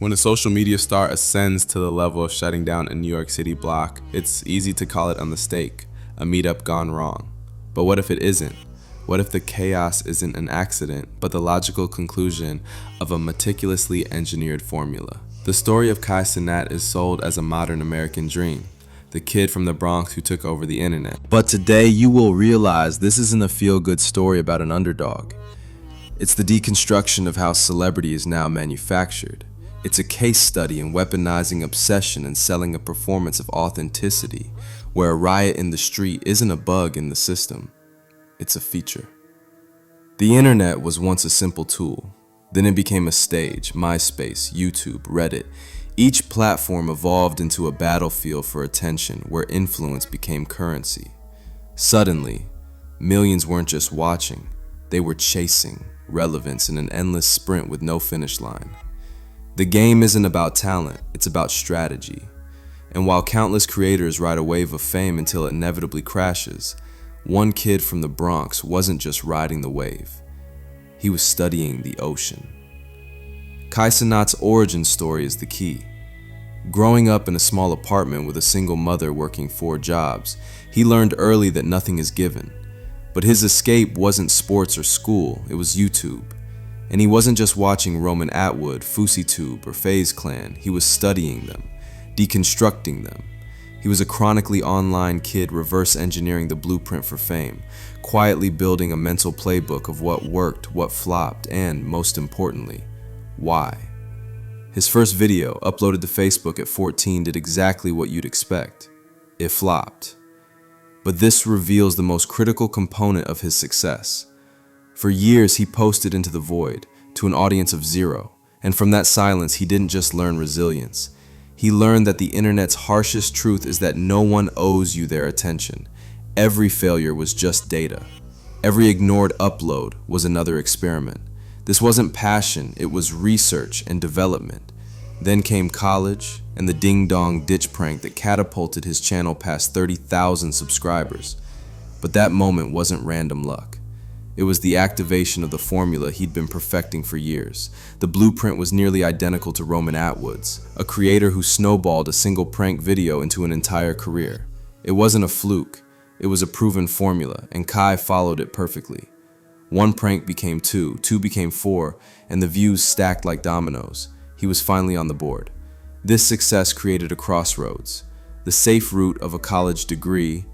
When a social media star ascends to the level of shutting down a New York City block, it's easy to call it a mistake, a meetup gone wrong. But what if it isn't? What if the chaos isn't an accident, but the logical conclusion of a meticulously engineered formula? The story of Kai Cenat is sold as a modern American dream, the kid from the Bronx who took over the internet. But today you will realize this isn't a feel-good story about an underdog. It's the deconstruction of how celebrity is now manufactured. It's a case study in weaponizing obsession and selling a performance of authenticity, where a riot in the street isn't a bug in the system, it's a feature. The internet was once a simple tool. Then it became a stage. MySpace, YouTube, Reddit. Each platform evolved into a battlefield for attention where influence became currency. Suddenly, millions weren't just watching, they were chasing relevance in an endless sprint with no finish line. The game isn't about talent, it's about strategy. And while countless creators ride a wave of fame until it inevitably crashes, one kid from the Bronx wasn't just riding the wave. He was studying the ocean. Kai Cenat's origin story is the key. Growing up in a small apartment with a single mother working 4 jobs, he learned early that nothing is given. But his escape wasn't sports or school, it was YouTube. And he wasn't just watching Roman Atwood, FouseyTube, or FaZe Clan, he was studying them, deconstructing them. He was a chronically online kid reverse engineering the blueprint for fame, quietly building a mental playbook of what worked, what flopped, and, most importantly, why. His first video, uploaded to Facebook at 14, did exactly what you'd expect. It flopped. But this reveals the most critical component of his success. For years, he posted into the void, to an audience of 0, and from that silence, he didn't just learn resilience. He learned that the internet's harshest truth is that no one owes you their attention. Every failure was just data. Every ignored upload was another experiment. This wasn't passion, it was research and development. Then came college and the ding-dong ditch prank that catapulted his channel past 30,000 subscribers. But that moment wasn't random luck. It was the activation of the formula he'd been perfecting for years. The blueprint was nearly identical to Roman Atwood's, a creator who snowballed a single prank video into an entire career. It wasn't a fluke, it was a proven formula, and Kai followed it perfectly. 1 prank became 2, 2 became 4, and the views stacked like dominoes. He was finally on the board. This success created a crossroads, the safe route of a college degree,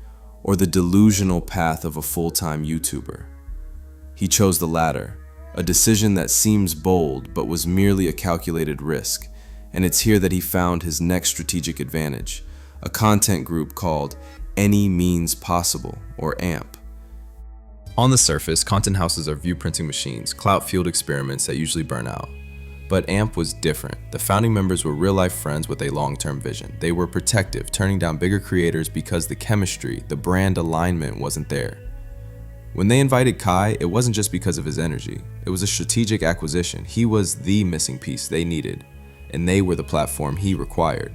or the delusional path of a full-time YouTuber. He chose the latter, a decision that seems bold but was merely a calculated risk, and it's here that he found his next strategic advantage, a content group called Any Means Possible, or AMP. On the surface, content houses are view printing machines, clout-fueled experiments that usually burn out. But AMP was different. The founding members were real-life friends with a long-term vision. They were protective, turning down bigger creators because the chemistry, the brand alignment wasn't there. When they invited Kai, it wasn't just because of his energy. It was a strategic acquisition. He was the missing piece they needed, and they were the platform he required.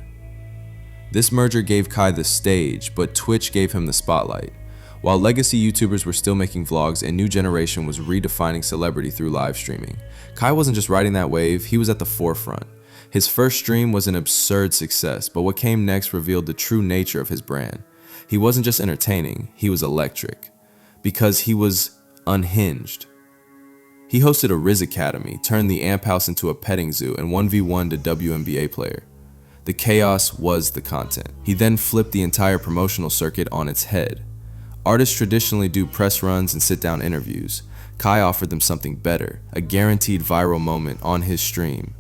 This merger gave Kai the stage, but Twitch gave him the spotlight. While legacy YouTubers were still making vlogs, a new generation was redefining celebrity through live streaming. Kai wasn't just riding that wave, he was at the forefront. His first stream was an absurd success, but what came next revealed the true nature of his brand. He wasn't just entertaining, he was electric. Because he was unhinged. He hosted a Riz Academy, turned the Amp House into a petting zoo, and 1v1'd a WNBA player. The chaos was the content. He then flipped the entire promotional circuit on its head. Artists traditionally do press runs and sit-down interviews. Kai offered them something better, a guaranteed viral moment on his stream.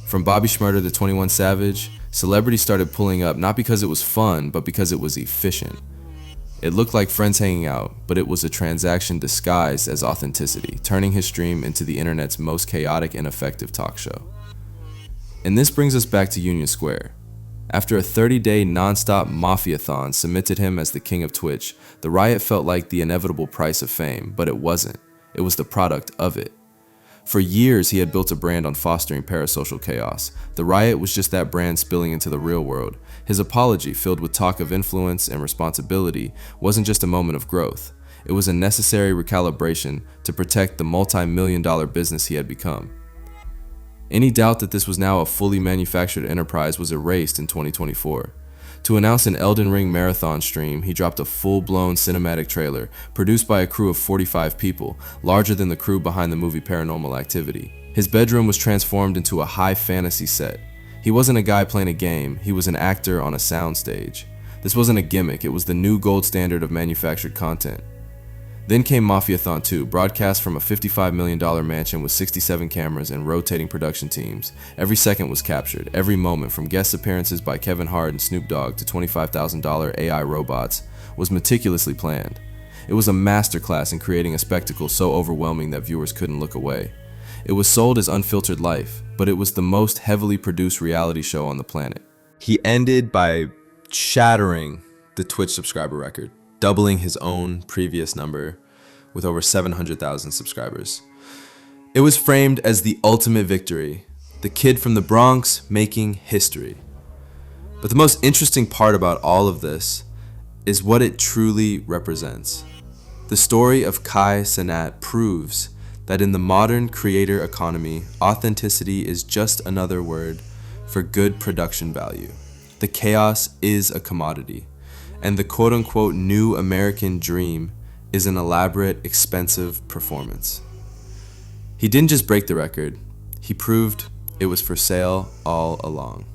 From Bobby Shmurda to 21 Savage, celebrities started pulling up not because it was fun, but because it was efficient. It looked like friends hanging out, but it was a transaction disguised as authenticity, turning his stream into the internet's most chaotic and effective talk show. And this brings us back to Union Square. After a 30-day non-stop mafia-thon cemented him as the king of Twitch, the riot felt like the inevitable price of fame, but it wasn't. It was the product of it. For years, he had built a brand on fostering parasocial chaos. The riot was just that brand spilling into the real world. His apology, filled with talk of influence and responsibility, wasn't just a moment of growth. It was a necessary recalibration to protect the multi-million-dollar business he had become. Any doubt that this was now a fully manufactured enterprise was erased in 2024. To announce an Elden Ring marathon stream, he dropped a full-blown cinematic trailer, produced by a crew of 45 people, larger than the crew behind the movie Paranormal Activity. His bedroom was transformed into a high fantasy set. He wasn't a guy playing a game, he was an actor on a soundstage. This wasn't a gimmick, it was the new gold standard of manufactured content. Then came Mafiathon 2, broadcast from a $55 million mansion with 67 cameras and rotating production teams. Every second was captured, every moment, from guest appearances by Kevin Hart and Snoop Dogg to $25,000 AI robots, was meticulously planned. It was a masterclass in creating a spectacle so overwhelming that viewers couldn't look away. It was sold as unfiltered life, but it was the most heavily produced reality show on the planet. He ended by shattering the Twitch subscriber record, doubling his own previous number with over 700,000 subscribers. It was framed as the ultimate victory, the kid from the Bronx making history. But the most interesting part about all of this is what it truly represents. The story of Kai Cenat proves that in the modern creator economy, authenticity is just another word for good production value. The chaos is a commodity, and the quote-unquote new American dream is an elaborate, expensive performance. He didn't just break the record, he proved it was for sale all along.